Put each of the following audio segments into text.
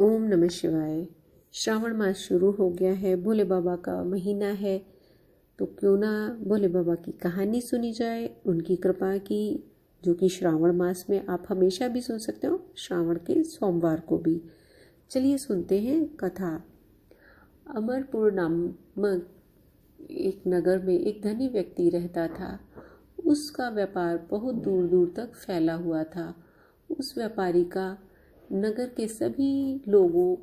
ओम नमः शिवाय। श्रावण मास शुरू हो गया है, भोले बाबा का महीना है, तो क्यों ना भोले बाबा की कहानी सुनी जाए, उनकी कृपा की, जो कि श्रावण मास में आप हमेशा भी सुन सकते हो, श्रावण के सोमवार को भी। चलिए सुनते हैं कथा। अमरपुर नामक एक नगर में एक धनी व्यक्ति रहता था। उसका व्यापार बहुत दूर दूर तक फैला हुआ था। उस व्यापारी का नगर के सभी लोगों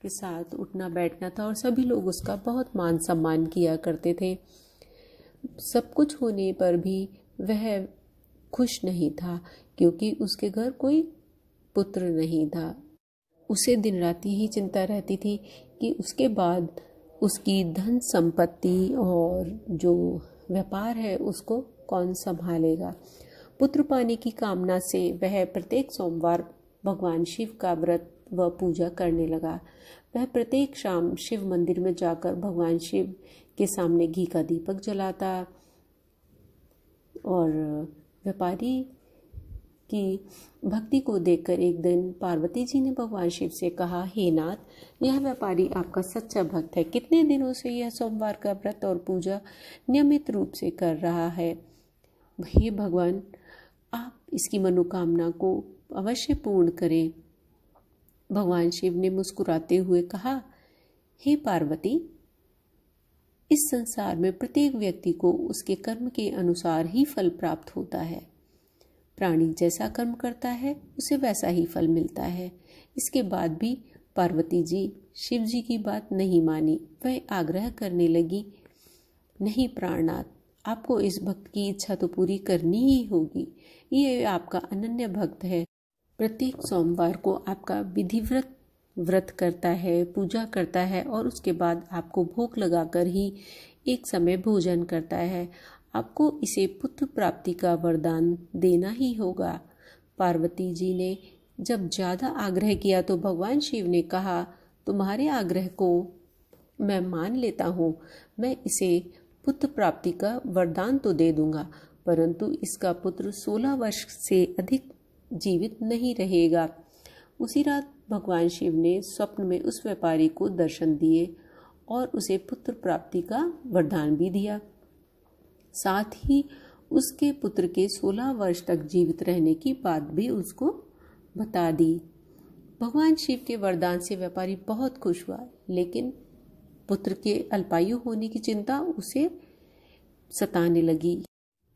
के साथ उठना बैठना था और सभी लोग उसका बहुत मान सम्मान किया करते थे। सब कुछ होने पर भी वह खुश नहीं था, क्योंकि उसके घर कोई पुत्र नहीं था। उसे दिन रात ही चिंता रहती थी कि उसके बाद उसकी धन संपत्ति और जो व्यापार है उसको कौन संभालेगा। पुत्र पाने की कामना से वह प्रत्येक सोमवार भगवान शिव का व्रत व पूजा करने लगा। वह प्रत्येक शाम शिव मंदिर में जाकर भगवान शिव के सामने घी का दीपक जलाता और व्यापारी की भक्ति को देखकर एक दिन पार्वती जी ने भगवान शिव से कहा, हे नाथ, यह व्यापारी आपका सच्चा भक्त है। कितने दिनों से यह सोमवार का व्रत और पूजा नियमित रूप से कर रहा है। हे भगवान, आप इसकी मनोकामना को अवश्य पूर्ण करें। भगवान शिव ने मुस्कुराते हुए कहा, हे पार्वती, इस संसार में प्रत्येक व्यक्ति को उसके कर्म के अनुसार ही फल प्राप्त होता है। प्राणी जैसा कर्म करता है उसे वैसा ही फल मिलता है। इसके बाद भी पार्वती जी शिव जी की बात नहीं मानी। वह आग्रह करने लगी, नहीं प्राणनाथ, आपको इस भक्त की इच्छा तो पूरी करनी ही होगी। ये आपका अनन्य भक्त है, प्रत्येक सोमवार को आपका विधिवत व्रत करता है, पूजा करता है और उसके बाद आपको भोग लगाकर ही एक समय भोजन करता है। आपको इसे पुत्र प्राप्ति का वरदान देना ही होगा। पार्वती जी ने जब ज़्यादा आग्रह किया तो भगवान शिव ने कहा, तुम्हारे आग्रह को मैं मान लेता हूँ। मैं इसे पुत्र प्राप्ति का वरदान तो दे दूंगा, परंतु इसका पुत्र 16 वर्ष से अधिक जीवित नहीं रहेगा। उसी रात भगवान शिव ने स्वप्न में उस व्यापारी को दर्शन दिए और उसे पुत्र प्राप्ति का वरदान भी दिया। साथ ही उसके पुत्र के 16 वर्ष तक जीवित रहने की बात भी उसको बता दी। भगवान शिव के वरदान से व्यापारी बहुत खुश हुआ, लेकिन पुत्र के अल्पायु होने की चिंता उसे सताने लगी।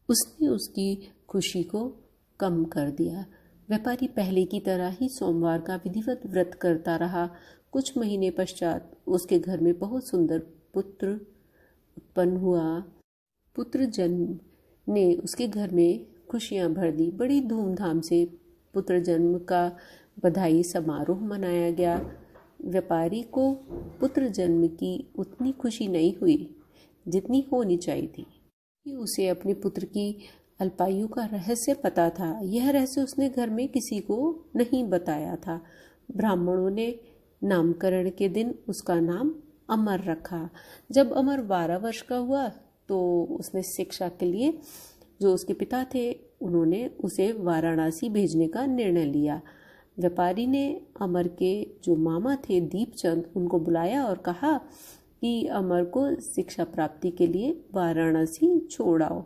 उसने उसकी खुशी को कम कर दिया। व्यापारी पहले की तरह ही सोमवार का विधिवत व्रत करता रहा। कुछ महीने पश्चात उसके घर में बहुत सुंदर पुत्र उत्पन्न हुआ। पुत्र जन्म ने उसके घर में खुशियां भर दी। बड़ी धूमधाम से पुत्र जन्म का बधाई समारोह मनाया गया। व्यापारी को पुत्र जन्म की उतनी खुशी नहीं हुई जितनी होनी चाहिए थी। उसे अपने पुत्र की अल्पायु का रहस्य पता था। यह रहस्य उसने घर में किसी को नहीं बताया था। ब्राह्मणों ने नामकरण के दिन उसका नाम अमर रखा। जब अमर 12 वर्ष का हुआ तो उसने शिक्षा के लिए, जो उसके पिता थे, उन्होंने उसे वाराणसी भेजने का निर्णय लिया। व्यापारी ने अमर के जो मामा थे दीपचंद, उनको बुलाया और कहा कि अमर को शिक्षा प्राप्ति के लिए वाराणसी छोड़ आओ।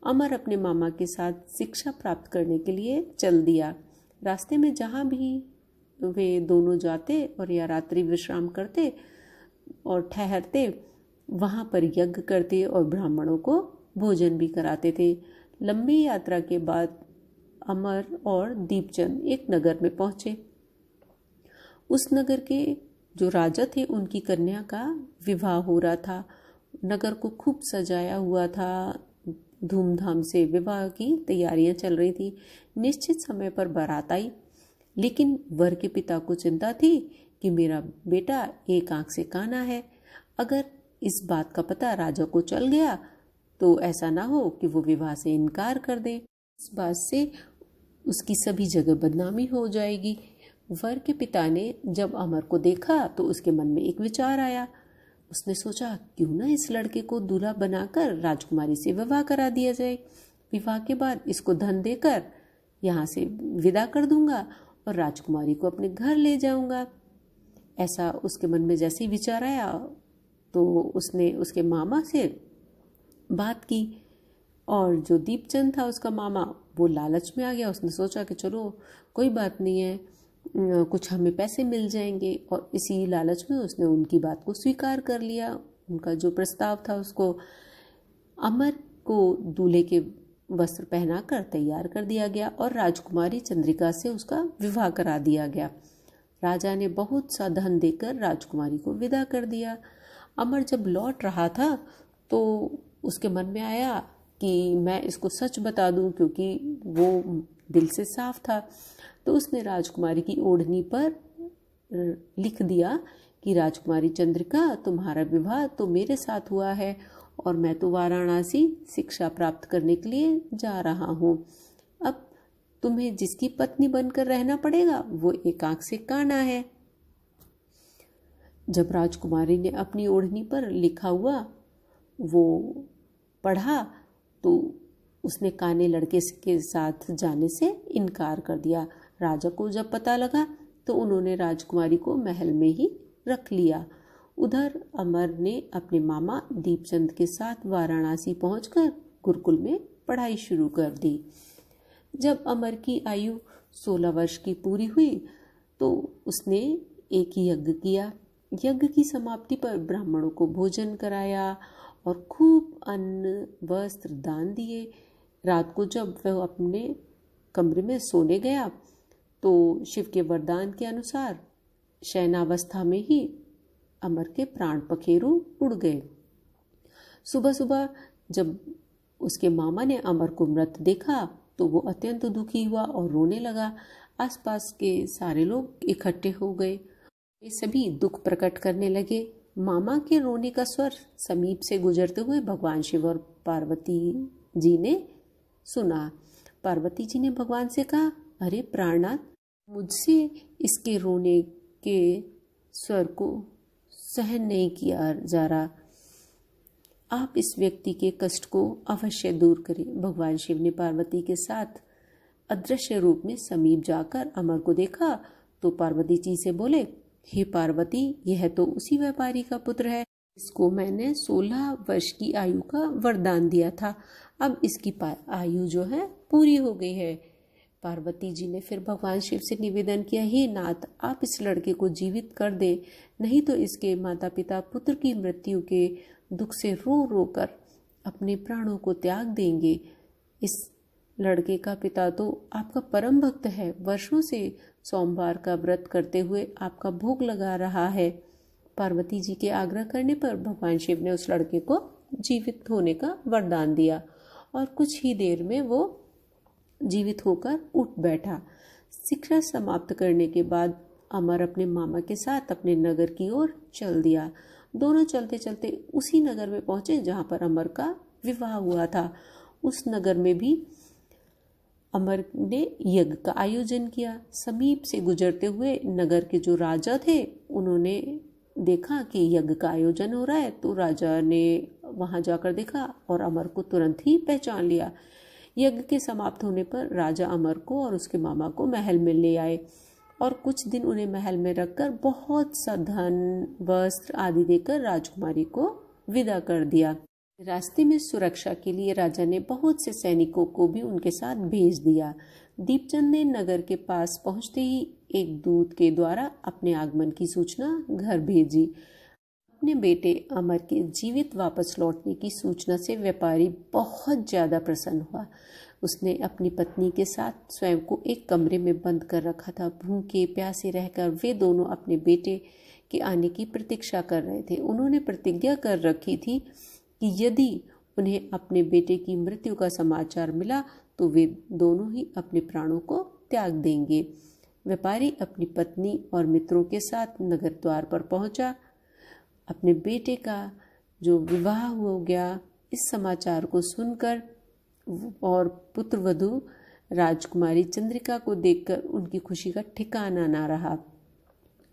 अमर अपने मामा के साथ शिक्षा प्राप्त करने के लिए चल दिया। रास्ते में जहाँ भी वे दोनों जाते और या रात्रि विश्राम करते और ठहरते, वहाँ पर यज्ञ करते और ब्राह्मणों को भोजन भी कराते थे। लंबी यात्रा के बाद अमर और दीपचंद एक नगर में पहुँचे। उस नगर के जो राजा थे, उनकी कन्या का विवाह हो रहा था। नगर को खूब सजाया हुआ था। धूमधाम से विवाह की तैयारियां चल रही थी। निश्चित समय पर बारात आई, लेकिन वर के पिता को चिंता थी कि मेरा बेटा एक आंख से काना है। अगर इस बात का पता राजा को चल गया तो ऐसा ना हो कि वो विवाह से इनकार कर दे। इस बात से उसकी सभी जगह बदनामी हो जाएगी। वर के पिता ने जब अमर को देखा तो उसके मन में एक विचार आया। उसने सोचा, क्यों ना इस लड़के को दूल्हा बनाकर राजकुमारी से विवाह करा दिया जाए। विवाह के बाद इसको धन देकर यहाँ से विदा कर दूंगा और राजकुमारी को अपने घर ले जाऊंगा। ऐसा उसके मन में जैसे ही विचार आया तो उसने उसके मामा से बात की, और जो दीपचंद था उसका मामा, वो लालच में आ गया। उसने सोचा कि चलो कोई बात नहीं है, कुछ हमें पैसे मिल जाएंगे, और इसी लालच में उसने उनकी बात को स्वीकार कर लिया। उनका जो प्रस्ताव था उसको अमर को दूल्हे के वस्त्र पहनाकर तैयार कर दिया गया और राजकुमारी चंद्रिका से उसका विवाह करा दिया गया। राजा ने बहुत सा धन देकर राजकुमारी को विदा कर दिया। अमर जब लौट रहा था तो उसके मन में आया कि मैं इसको सच बता दूं, क्योंकि वो दिल से साफ था। तो उसने राजकुमारी की ओढ़नी पर लिख दिया कि राजकुमारी चंद्रिका, तुम्हारा विवाह तो मेरे साथ हुआ है और मैं तो वाराणसी शिक्षा प्राप्त करने के लिए जा रहा हूँ। अब तुम्हें जिसकी पत्नी बनकर रहना पड़ेगा वो एक आंख से काना है। जब राजकुमारी ने अपनी ओढ़नी पर लिखा हुआ वो पढ़ा तो उसने काने लड़के के साथ जाने से इनकार कर दिया। राजा को जब पता लगा तो उन्होंने राजकुमारी को महल में ही रख लिया। उधर अमर ने अपने मामा दीपचंद के साथ वाराणसी पहुंचकर गुरुकुल में पढ़ाई शुरू कर दी। जब अमर की आयु 16 वर्ष की पूरी हुई तो उसने एक यज्ञ किया। यज्ञ की समाप्ति पर ब्राह्मणों को भोजन कराया और खूब अन्न वस्त्र दान दिए। रात को जब वह अपने कमरे में सोने गया तो शिव के वरदान के अनुसार शयनावस्था में ही अमर के प्राण पखेरु उड़ गए। सुबह सुबह जब उसके मामा ने अमर को मृत देखा तो वो अत्यंत दुखी हुआ और रोने लगा। आसपास के सारे लोग इकट्ठे हो गए, वे सभी दुख प्रकट करने लगे। मामा के रोने का स्वर समीप से गुजरते हुए भगवान शिव और पार्वती जी ने सुना। पार्वती जी ने भगवान से कहा, अरे प्राणनाथ, मुझसे इसके रोने के स्वर को सहन नहीं किया जा रहा, आप इस व्यक्ति के कष्ट को अवश्य दूर करें। भगवान शिव ने पार्वती के साथ अदृश्य रूप में समीप जाकर अमर को देखा तो पार्वती जी से बोले, हे पार्वती, यह तो उसी व्यापारी का पुत्र है, इसको मैंने 16 वर्ष की आयु का वरदान दिया था, अब इसकी आयु जो है पूरी हो गई है। पार्वती जी ने फिर भगवान शिव से निवेदन किया, हे नाथ, आप इस लड़के को जीवित कर दें, नहीं तो इसके माता पिता पुत्र की मृत्यु के दुख से रो रो कर अपने प्राणों को त्याग देंगे। इस लड़के का पिता तो आपका परम भक्त है, वर्षों से सोमवार का व्रत करते हुए आपका भोग लगा रहा है। पार्वती जी के आग्रह करने पर भगवान शिव ने उस लड़के को जीवित होने का वरदान दिया और कुछ ही देर में वो जीवित होकर उठ बैठा। शिक्षा समाप्त करने के बाद अमर अपने मामा के साथ अपने नगर की ओर चल दिया। दोनों चलते चलते उसी नगर में पहुंचे जहां पर अमर का विवाह हुआ था। उस नगर में भी अमर ने यज्ञ का आयोजन किया। समीप से गुजरते हुए नगर के जो राजा थे उन्होंने देखा कि यज्ञ का आयोजन हो रहा है, तो राजा ने वहां जाकर देखा और अमर को तुरंत ही पहचान लिया। यज्ञ के समाप्त होने पर राजा अमर को और उसके मामा को महल में ले आए और कुछ दिन उन्हें महल में रखकर बहुत सा धन वस्त्र आदि देकर राजकुमारी को विदा कर दिया। रास्ते में सुरक्षा के लिए राजा ने बहुत से सैनिकों को भी उनके साथ भेज दिया। दीपचंद ने नगर के पास पहुंचते ही एक दूत के द्वारा अपने आगमन की सूचना घर भेजी। अपने बेटे अमर के जीवित वापस लौटने की सूचना से व्यापारी बहुत ज्यादा प्रसन्न हुआ। उसने अपनी पत्नी के साथ स्वयं को एक कमरे में बंद कर रखा था। भूखे प्यासे रहकर वे दोनों अपने बेटे के आने की प्रतीक्षा कर रहे थे। उन्होंने प्रतिज्ञा कर रखी थी कि यदि उन्हें अपने बेटे की मृत्यु का समाचार मिला तो वे दोनों ही अपने प्राणों को त्याग देंगे। व्यापारी अपनी पत्नी और मित्रों के साथ नगर द्वार पर पहुंचा। अपने बेटे का जो विवाह हो गया इस समाचार को सुनकर और पुत्रवधू राजकुमारी चंद्रिका को देखकर उनकी खुशी का ठिकाना ना रहा।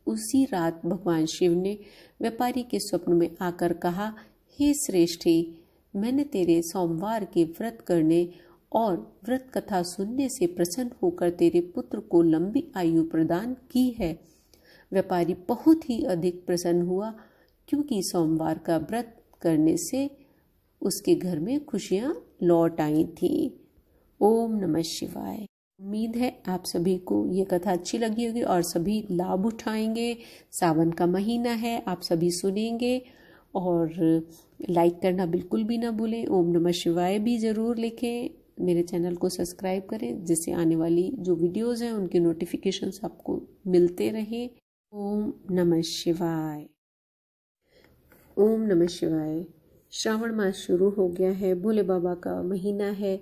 उसी रात भगवान शिव ने व्यापारी के स्वप्न में आकर कहा, हे श्रेष्ठी, मैंने तेरे सोमवार के व्रत करने और व्रत कथा सुनने से प्रसन्न होकर तेरे पुत्र को लंबी आयु प्रदान की है। व्यापारी बहुत ही अधिक प्रसन्न हुआ, क्योंकि सोमवार का व्रत करने से उसके घर में खुशियां लौट आई थीं। ओम नमः शिवाय। उम्मीद है आप सभी को ये कथा अच्छी लगी होगी और सभी लाभ उठाएंगे। सावन का महीना है, आप सभी सुनेंगे और लाइक करना बिल्कुल भी ना भूलें। ओम नमः शिवाय भी ज़रूर लिखें। मेरे चैनल को सब्सक्राइब करें, जिससे आने वाली जो वीडियोज़ हैं उनकी नोटिफिकेशंस आपको मिलते रहें। ओम नमः शिवाय। ओम नमः शिवाय। श्रावण मास शुरू हो गया है, भोले बाबा का महीना है।